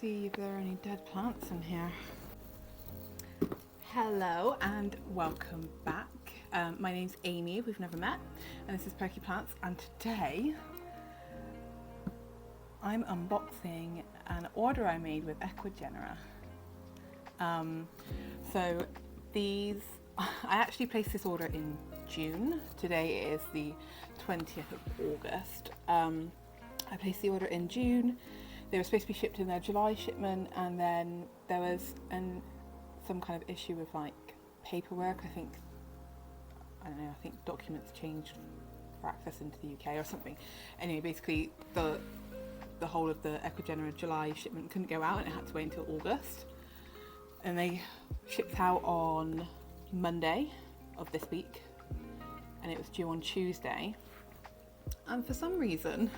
see if there are any dead plants in here. Hello and welcome back. My name's Amy, if we've never met, and this is Perky Plants, and today I'm unboxing an order I made with Ecuagenera. So these, I actually placed this order in June. Today is the 20th of August. I placed the order in June. They were supposed to be shipped in their July shipment, and then there was some kind of issue with like paperwork. I don't know, I think documents changed for access into the UK or something. Anyway, basically the whole of the Ecuagenera July shipment couldn't go out, and it had to wait until August. And they shipped out on Monday of this week, and it was due on Tuesday. And for some reason,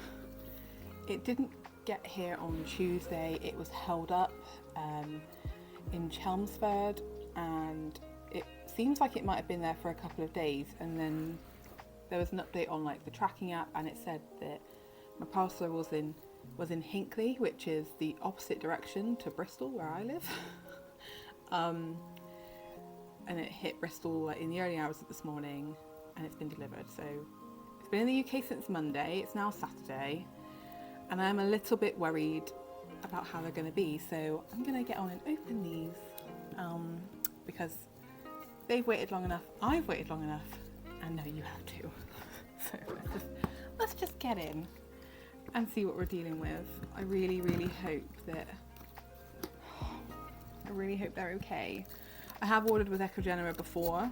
it didn't get here on Tuesday. It was held up in Chelmsford, and it seems like it might have been there for a couple of days, and then there was an update on like the tracking app, and it said that my parcel was in Hinckley, which is the opposite direction to Bristol where I live. And it hit Bristol like in the early hours of this morning, and it's been delivered. So it's been in the UK since Monday. It's now Saturday, and I'm a little bit worried about how they're going to be. So I'm going to get on and open these because they've waited long enough. I've waited long enough, and now you have to. So let's just get in and see what we're dealing with. I really hope they're okay. I have ordered with Ecuagenera before.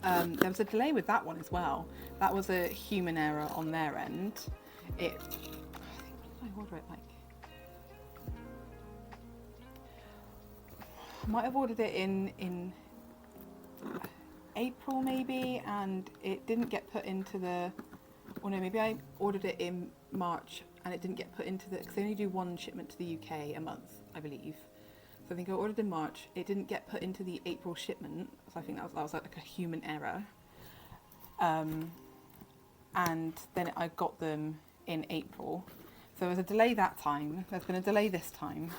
There was a delay with that one as well. That was a human error on their end. I think, when did I order it? Like, I might have ordered it in April maybe, and it didn't get put into the, or no, maybe I ordered it in March and it didn't get put into the, because they only do one shipment to the UK a month, I believe. So I think I ordered in March, it didn't get put into the April shipment, so I think that was like a human error. And then I got them in April. So there was a delay that time, there's been a delay this time.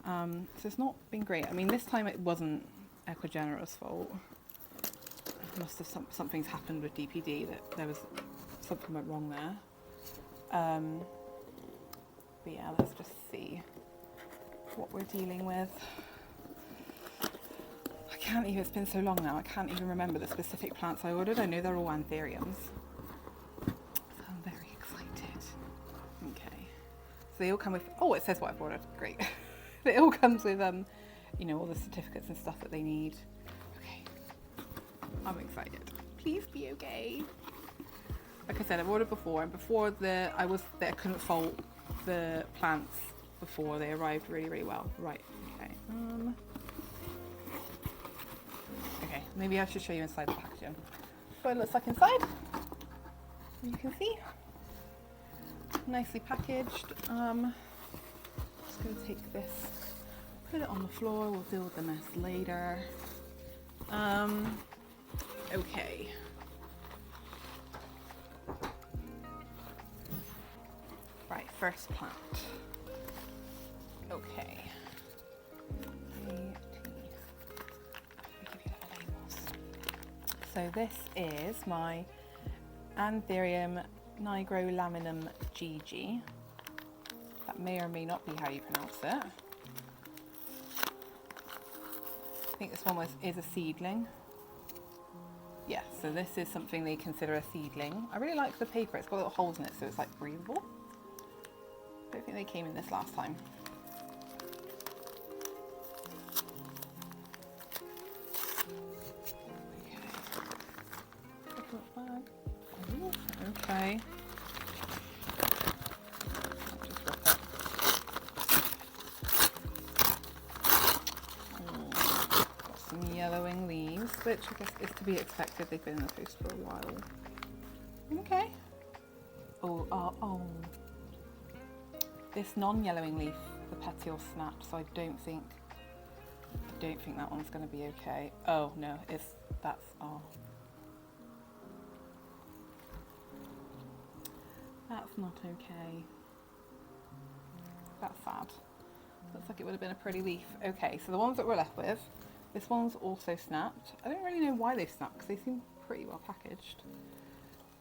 So it's not been great. I mean, this time it wasn't Ecuagenera's fault. Must have something's happened with DPD, that there was something went wrong there. But yeah, let's just see what we're dealing with. I can't even, it's been so long now, I can't even remember the specific plants I ordered. I know they're all anthuriums. So I'm very excited. Okay. So they all come with, oh, it says what I've ordered, great. It all comes with, you know, all the certificates and stuff that they need. Okay. I'm excited. Please be okay. Like I said, I've ordered before, and before I couldn't fault the plants before they arrived really well. Right, okay. Okay, maybe I should show you inside the packaging. What it looks like inside. You can see. Nicely packaged. Just gonna take this, put it on the floor, we'll deal with the mess later. Okay. Right, first plant. Okay. So this is my Anthurium nigrolaminum GG. That may or may not be how you pronounce it. I think this one is a seedling. Yeah, so this is something they consider a seedling. I really like the paper, it's got little holes in it so it's like breathable. I don't think they came in this last time. Okay. Got some yellowing leaves, which I guess is to be expected. They've been in the post for a while. Okay. Oh. This non-yellowing leaf, the petiole snapped, so I don't think that one's going to be okay. Oh no, that's not okay. That's sad. Looks like it would have been a pretty leaf. Okay, so the ones that we're left with, this one's also snapped. I don't really know why they've snapped because they seem pretty well packaged.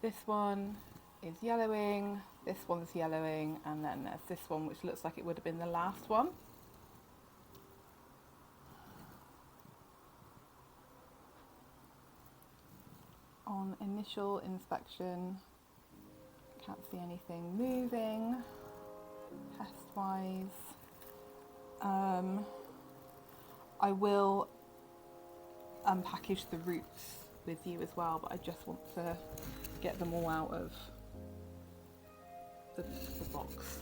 This one is yellowing, this one's yellowing, and then there's this one which looks like it would have been the last one. On initial inspection, can't see anything moving pest-wise. I will unpackage the roots with you as well, but I just want to get them all out of the box.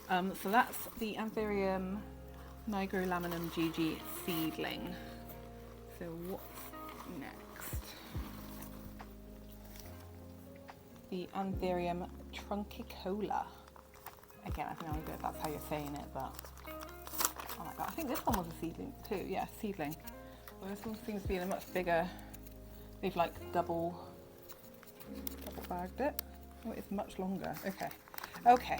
So that's the Anthurium nigrolaminum GG seedling. So what's next? The Anthurium trunkicola. Again, I have no idea if that's how you're saying it, but I like that. I think this one was a seedling too. Yeah, seedling. Well, this one seems to be in a much bigger. They've like double bagged it. Oh, it's much longer. Okay. Okay.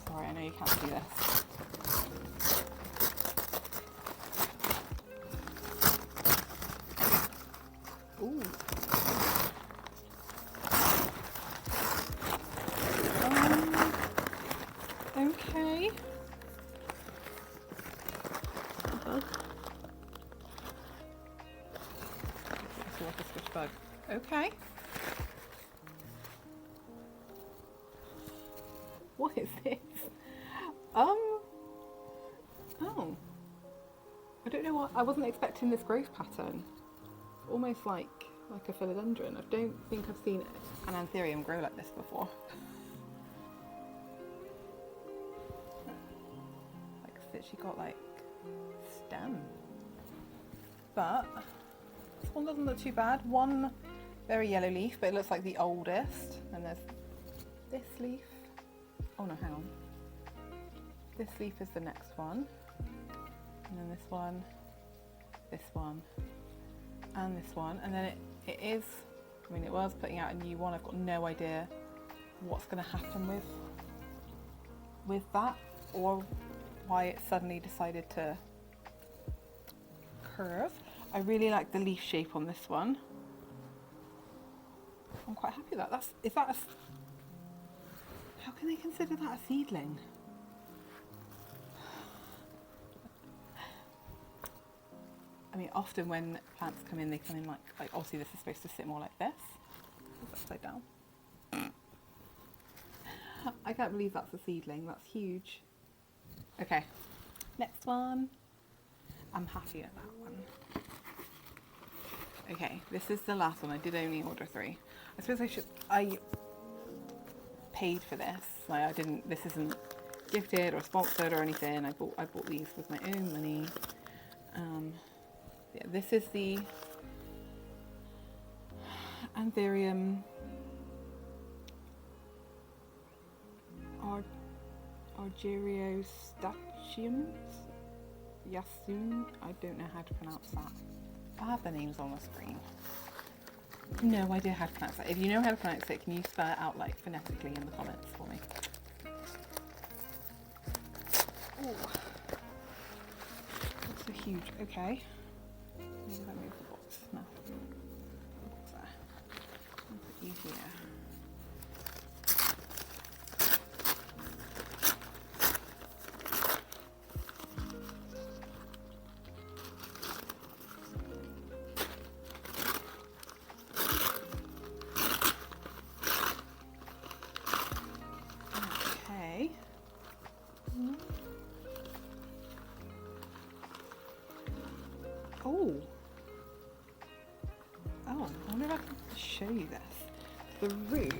Sorry, I know you can't see this. Ooh. Okay. It's like a switch bug. Okay. What is this? Oh. I don't know what. I wasn't expecting this growth pattern. Almost like a philodendron. I don't think I've seen an Anthurium grow like this before. Like it's literally got like stem. But this one doesn't look too bad. One very yellow leaf, but it looks like the oldest. And there's this leaf. Oh no, hang on. This leaf is the next one. And then this one, and this one, and then it is, I mean it was putting out a new one. I've got no idea what's going to happen with that, or why it suddenly decided to curve. I really like the leaf shape on this one. I'm quite happy with that. How can they consider that a seedling? I mean, often when plants come in, they come in like obviously this is supposed to sit more like this. It's upside down. I can't believe that's a seedling. That's huge. Okay, next one. I'm happy with that one. Okay, this is the last one. I did only order 3. I suppose I paid for this. Like I didn't. This isn't gifted or sponsored or anything. I bought these with my own money. Yeah, this is the Anthurium Argyrostatiums. Yasun. I don't know how to pronounce that. I have the names on the screen. No idea how to pronounce that. If you know how to pronounce it, can you spell it out like phonetically in the comments for me? Oh, that's so huge. Okay. Maybe let me move the box. No. The box there. I'll put you here. Okay. Oh. I wonder if I can show you this. The roots.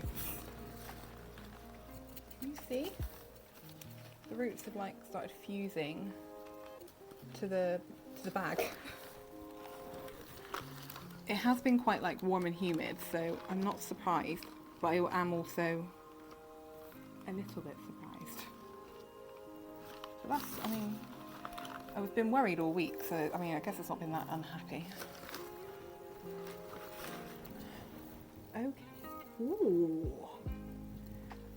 Can you see? The roots have like started fusing to the bag. It has been quite like warm and humid, so I'm not surprised, but I am also a little bit surprised. But that's, I mean, I've been worried all week, so I mean, I guess it's not been that unhappy. Okay. Ooh.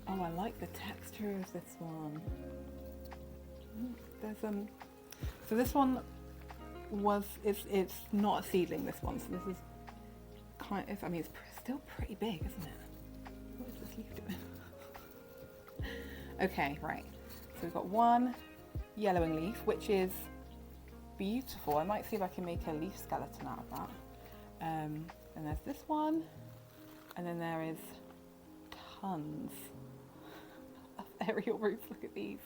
Oh, I like the texture of this one. There's so this one it's not a seedling, this one, so this is kind of, I mean, it's still pretty big, isn't it? What is this leaf doing? Okay, right, so we've got one yellowing leaf, which is beautiful. I might see if I can make a leaf skeleton out of that. And there's this one, and then there is tons of aerial roots. Look at these.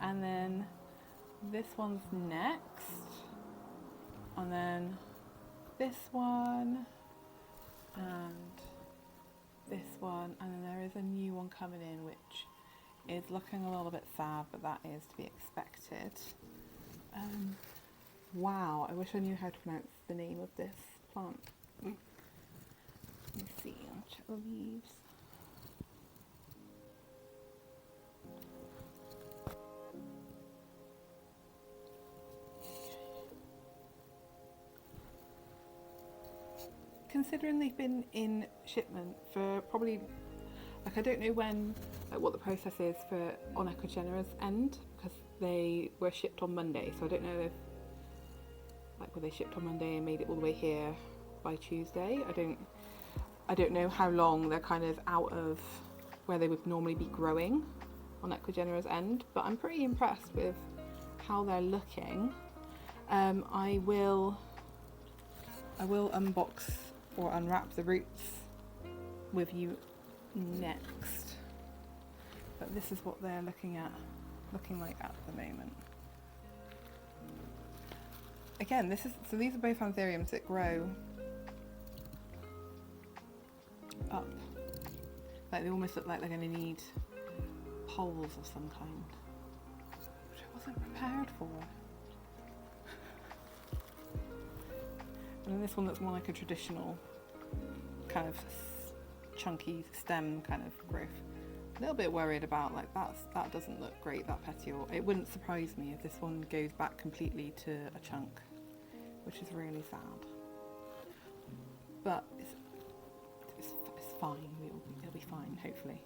And then this one's next, and then this one, and this one, and then there is a new one coming in, which is looking a little bit sad, but that is to be expected. Wow, I wish I knew how to pronounce the name of this plant. Let me see, I'll check the leaves. Considering they've been in shipment for probably, like, I don't know when, like, what the process is for on Ecuagenera's end, because they were shipped on Monday, so I don't know if, like, were they shipped on Monday and made it all the way here by Tuesday? I don't know how long they're kind of out of where they would normally be growing on Ecuagenera's end, but I'm pretty impressed with how they're looking. I will unbox or unwrap the roots with you next, but this is what they're looking like at the moment. Again, so these are both anthuriums that grow up, like they almost look like they're going to need poles of some kind, which I wasn't prepared for. And then this one that's more like a traditional kind of chunky stem kind of growth. A little bit worried about, like, that doesn't look great, that petiole. It wouldn't surprise me if this one goes back completely to a chunk, which is really sad. But it's fine, it'll be fine, hopefully.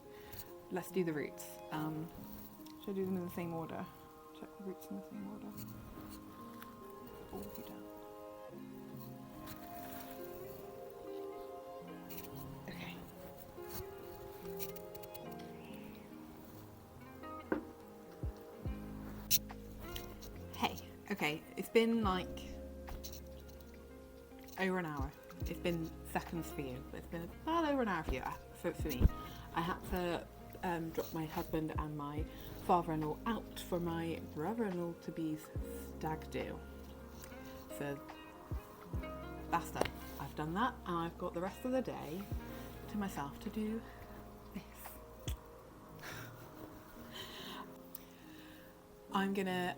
Let's do the roots. Should I do them in the same order? Check the roots in the same order. All of you down. Okay, it's been like over an hour. It's been seconds for you, but it's been about over an hour for you, for me. I had to drop my husband and my father-in-law out for my brother-in-law to be's stag do. So that's done. I've done that, and I've got the rest of the day to myself to do this. I'm gonna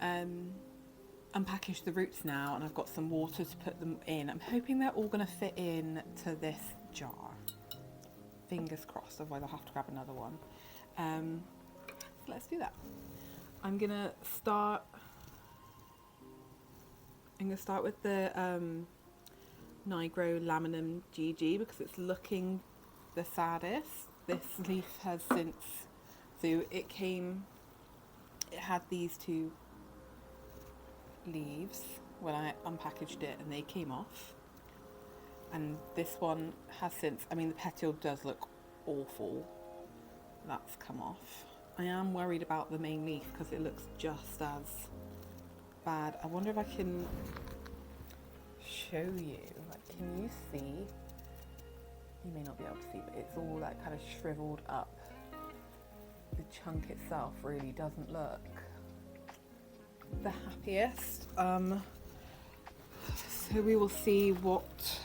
unpackage the roots now, and I've got some water to put them in. I'm hoping they're all going to fit in to this jar. Fingers crossed, otherwise I'll have to grab another one. Let's do that. I'm going to start with the Nigro Laminum GG because it's looking the saddest. This leaf has since, so it had these two leaves when I unpackaged it and they came off, and this one has since, I mean, the petiole does look awful, that's come off. I am worried about the main leaf because it looks just as bad. I wonder if I can show you, like, can you see? You may not be able to see, but it's all like kind of shriveled up. The chunk itself really doesn't look the happiest. So we will see what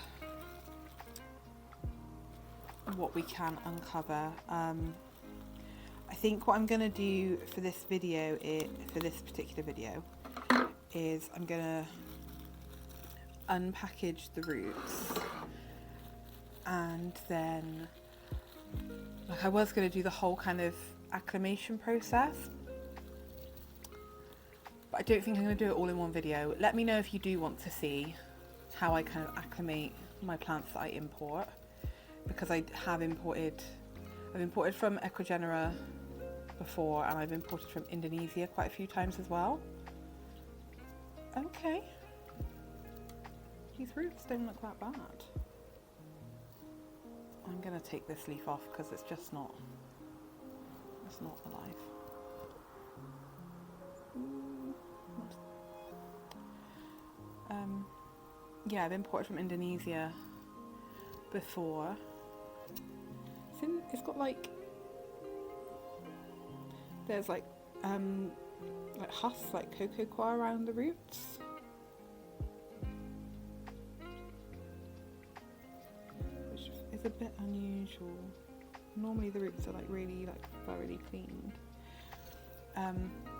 we can uncover. I think what I'm going to do for this video, for this particular video, is I'm going to unpackage the roots, and then, like, I was going to do the whole kind of acclimation process, but I don't think I'm going to do it all in one video. Let me know if you do want to see how I kind of acclimate my plants that I import, because I've imported from Ecuagenera before, and I've imported from Indonesia quite a few times as well. Okay, these roots don't look that bad. I'm gonna take this leaf off because it's just not, it's not alive. Yeah, I've imported from Indonesia before. It's got like, there's like husks, like cocoa coir around the roots. Which is a bit unusual. Normally the roots are like really like thoroughly cleaned.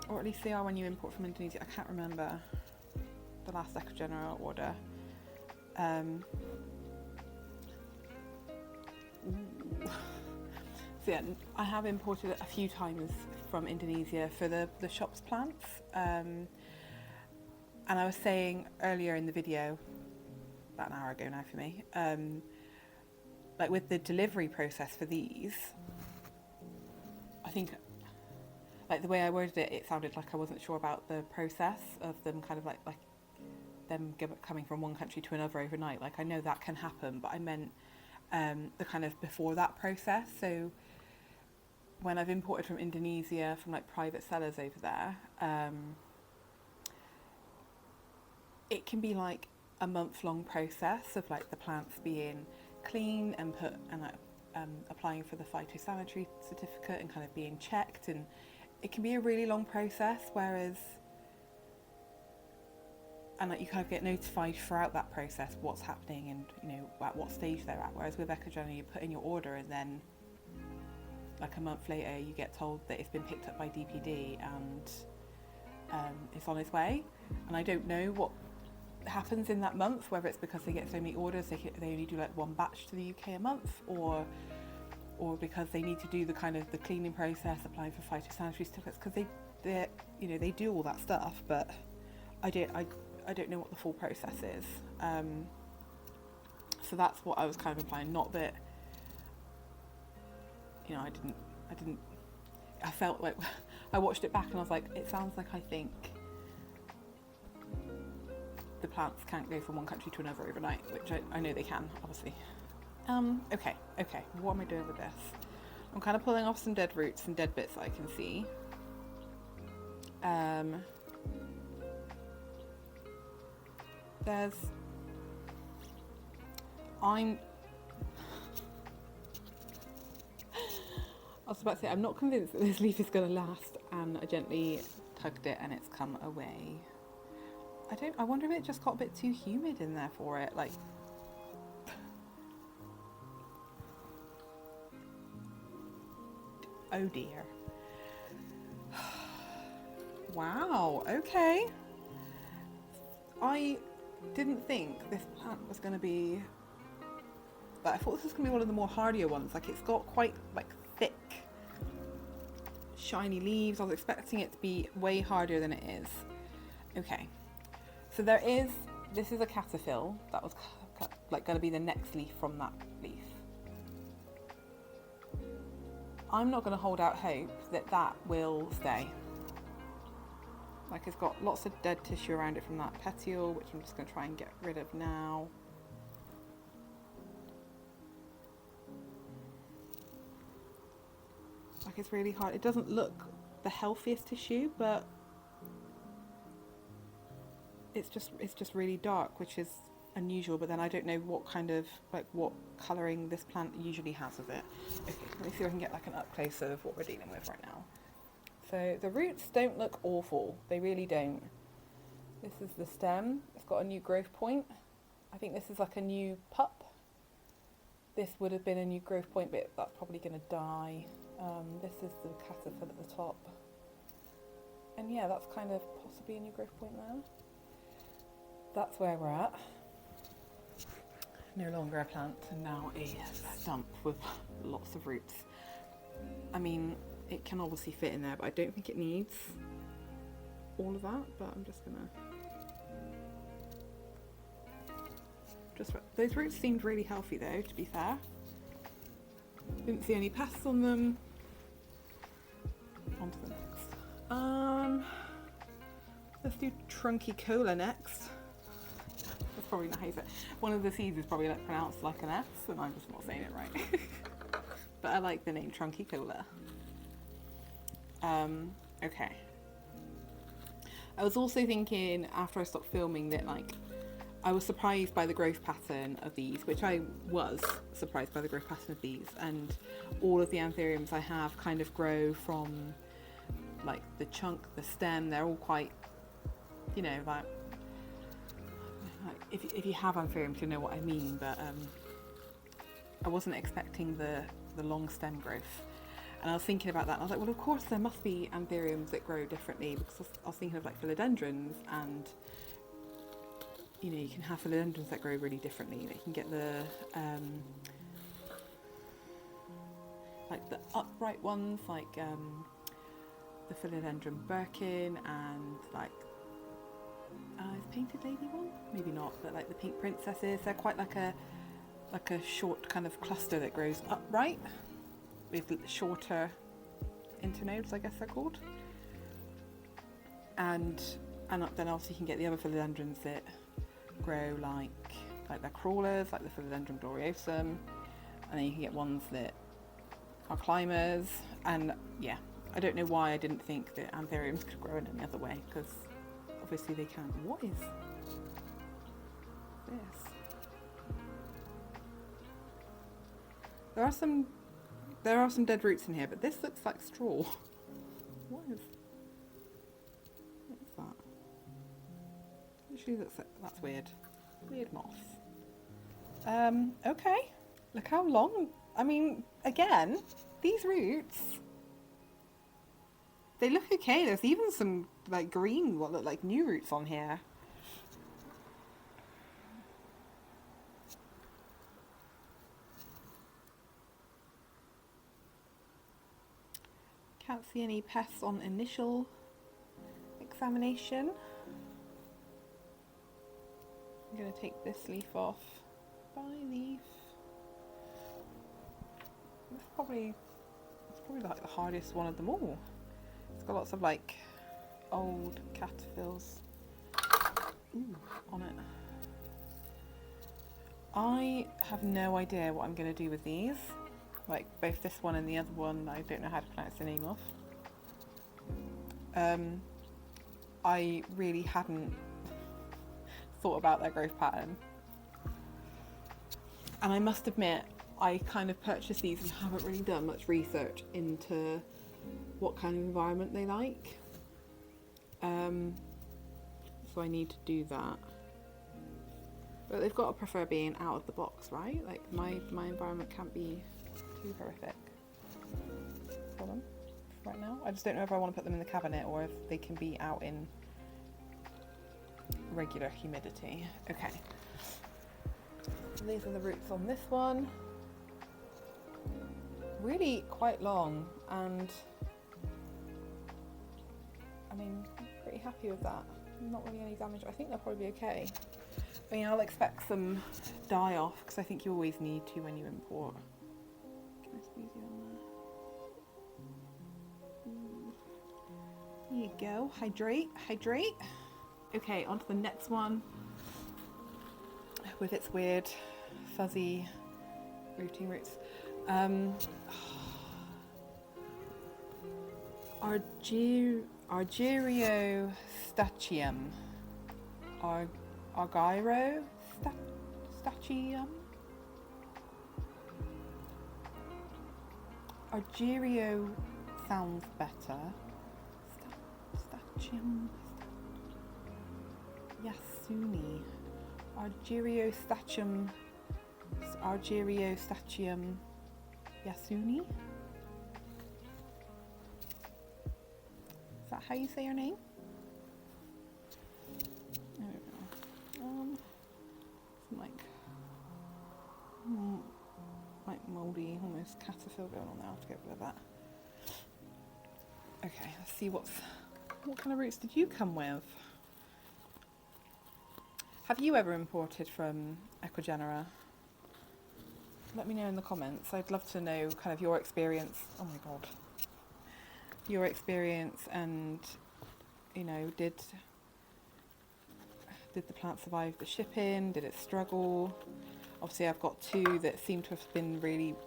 Or at least they are when you import from Indonesia. I can't remember the last Ecuagenera order. So yeah, I have imported a few times from Indonesia for the houseplants. And I was saying earlier in the video, about an hour ago now for me, like with the delivery process for these, I think like the way I worded it, it sounded like I wasn't sure about the process of them kind of like them coming from one country to another overnight. Like I know that can happen, but I meant the kind of before that process. So when I've imported from Indonesia from like private sellers over there, it can be like a month-long process of like the plants being clean and applying for the phytosanitary certificate and kind of being checked, and it can be a really long process, whereas and like you kind of get notified throughout that process what's happening and you know at what stage they're at, whereas with Ecuagenera you put in your order and then like a month later you get told that it's been picked up by DPD and it's on its way. And I don't know what happens in that month, whether it's because they get so many orders they only do like one batch to the UK a month, or because they need to do the kind of the cleaning process, applying for phytosanitary certificates, because they you know they do all that stuff, but I don't know what the full process is. So that's what I was kind of implying. Not that, you know, I felt like I watched it back and I was like, it sounds like I think the plants can't go from one country to another overnight, which I know they can, obviously. Okay, what am I doing with this? I'm kind of pulling off some dead roots and dead bits that I can see. I was about to say, I'm not convinced that this leaf is going to last, and I gently tugged it and it's come away. I wonder if it just got a bit too humid in there for it, like. Oh dear. Wow, okay. I didn't think this plant was going to be, but I thought this was going to be one of the more hardier ones. Like it's got quite like thick, shiny leaves. I was expecting it to be way harder than it is. Okay, so this is a cataphyll that was like going to be the next leaf from that leaf. I'm not going to hold out hope that that will stay. Like it's got lots of dead tissue around it from that petiole, which I'm just going to try and get rid of now. Like it's really hard. It doesn't look the healthiest tissue, but it's just really dark, which is unusual. But then I don't know what kind of what colouring this plant usually has with it. Okay, let me see if I can get like an up close of what we're dealing with right now. So the roots don't look awful, they really don't. This is the stem, it's got a new growth point. I think this is like a new pup. This would have been a new growth point, but that's probably going to die. This is the cataphyll at the top. And yeah, that's kind of possibly a new growth point there. That's where we're at. No longer a plant, and now a stump with lots of roots. I mean, it can obviously fit in there, but I don't think it needs all of that, but I'm just gonna those roots seemed really healthy though, to be fair. Didn't see any pests on them. On to the next. Let's do Trunky Cola next. That's probably not how you say it. One of the C's is probably like pronounced like an S, and I'm just not saying it right. But I like the name Trunky Cola. Okay. I was also thinking after I stopped filming that like I was surprised by the growth pattern of these, which I was surprised by the growth pattern of these, and all of the anthuriums I have kind of grow from like the chunk, the stem. They're all quite, you know, like if you have anthuriums you know what I mean, but I wasn't expecting the long stem growth. And I was thinking about that, and I was like, well, of course there must be anthuriums that grow differently, because I was thinking of like philodendrons, and you know, you can have philodendrons that grow really differently. You can get the like the upright ones, like the philodendron Birkin, and like is Painted Lady one? Maybe not, but like the pink princesses. They're quite like a short kind of cluster that grows upright with shorter internodes, I guess they're called. And then also you can get the other philodendrons that grow like they're crawlers, like the philodendron gloriosum, and then you can get ones that are climbers. And yeah, I don't know why I didn't think that anthuriums could grow in any other way, because obviously they can. What is this? There are some dead roots in here, but this looks like straw. What is that? Usually that's weird. Weird moss. Okay. Look how long. I mean, again, these roots, they look okay. There's even some like green, what look like new roots on here. Can't see any pests on initial examination. I'm going to take this leaf off. Bye, leaf. It's probably like the hardest one of them all. It's got lots of like old caterpillars on it. I have no idea what I'm going to do with these. Like both this one and the other one, I don't know how to pronounce the name of. I really hadn't thought about their growth pattern. And I must admit, I kind of purchased these and haven't really done much research into what kind of environment they like. So I need to do that. But they've got to prefer being out of the box, right? Like my environment can't be too horrific for them right now. I just don't know if I want to put them in the cabinet or if they can be out in regular humidity. Okay. So these are the roots on this one. Really quite long, and I mean, I'm pretty happy with that. Not really any damage. I think they'll probably be okay. I mean, I'll expect some die off, because I think you always need to when you import. Can I squeeze you on there? There you go. Hydrate, hydrate. Okay, on to the next one with its weird fuzzy rooting roots. Argyrostachium. Argyrostachium? Argyro sounds better. Stachium. Yasuni. Argyrostachium Yasuni? Is that how you say your name? I don't know. Some like mouldy, almost caterpillar going on there. I have to get rid of that. Okay, let's see what kind of roots did you come with? Have you ever imported from Ecuagenera? let me know in the comments. I'd love to know kind of your experience. Oh my god. Your experience, and you know, did the plant survive the shipping? Did it struggle? Obviously I've got two that seem to have been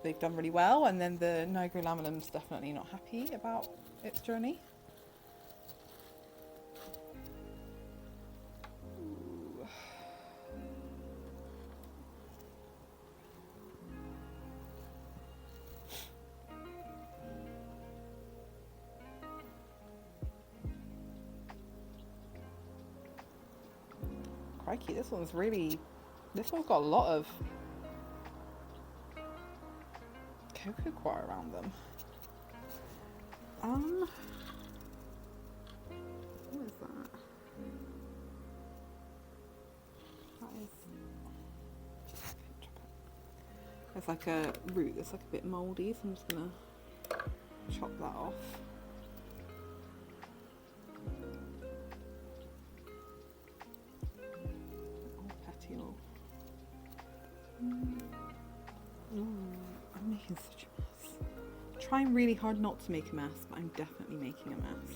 they've done really well, and then the nigrolaminum's definitely not happy about its journey. Crikey, this one's got a lot of cocoa coir around them. What is that? There's like a root that's like a bit mouldy, so I'm just gonna chop that off. I'm making such a mess. I'm trying really hard not to make a mess, but I'm definitely making a mess.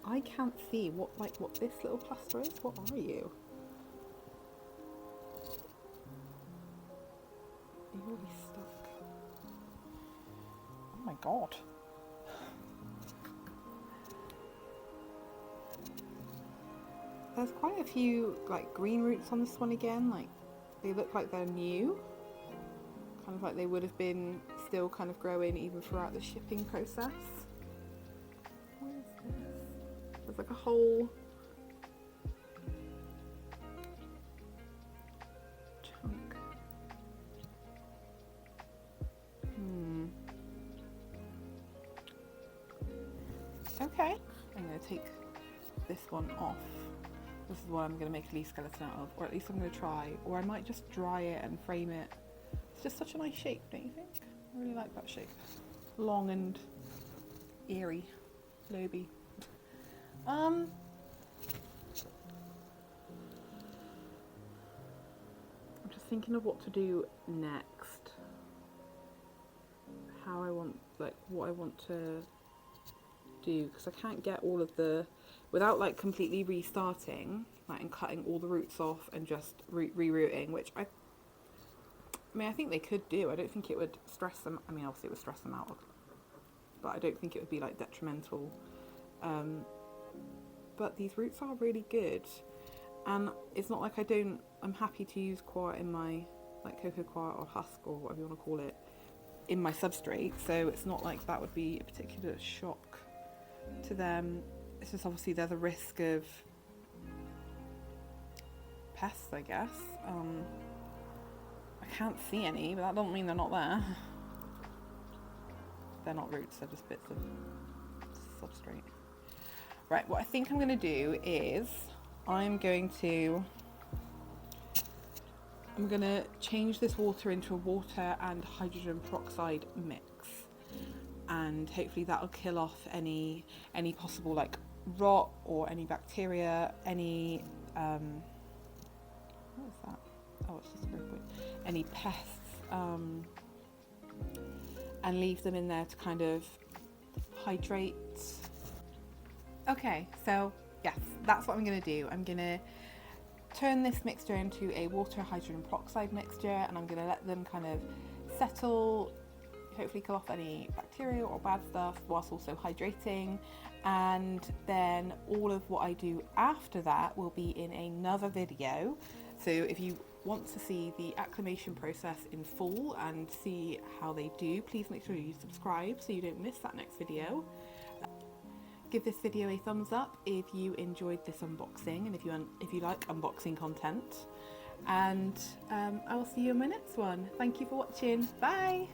I can't see what this little plaster is. What are you? You're already stuck. Oh my god. There's quite a few like green roots on this one again, like they look like they're new, kind of like they would have been still kind of growing even throughout the shipping process. What is this? There's like a whole chunk. Okay, I'm going to take this one off. This is what I'm going to make a leaf skeleton out of, or at least I'm going to try, or I might just dry it and frame it. It's just such a nice shape, don't you think? I really like that shape. Long and eerie, loby. I'm just thinking of what to do next. How I want, like what I want to do, because I can't get all of the, without like completely restarting, like and cutting all the roots off and just rerouting, which I mean, I think they could do. I don't think it would stress them. I mean, obviously it would stress them out, but I don't think it would be like detrimental. But these roots are really good, and it's not like I'm happy to use coir in my like cocoa coir or husk or whatever you want to call it in my substrate, so it's not like that would be a particular shock to them. It's just obviously there's a risk of pests, I guess. I can't see any, but that doesn't mean they're not there. They're not roots, they're just bits of substrate. Right, what I think I'm going to do is I'm going to change this water into a water and hydrogen peroxide mix, and hopefully that'll kill off any possible like rot or any bacteria, any what is that? Oh, it's just a very point. Any pests, and leave them in there to kind of hydrate. Okay, so yes, that's what I'm going to do. I'm going to turn this mixture into a water hydrogen peroxide mixture, and I'm going to let them kind of settle, hopefully kill off any bacteria or bad stuff whilst also hydrating. And then all of what I do after that will be in another video. So if you want to see the acclimation process in full and see how they do, please make sure you subscribe so you don't miss that next video. Give this video a thumbs up if you enjoyed this unboxing, and if you like unboxing content, and I will see you in my next one. Thank you for watching. Bye.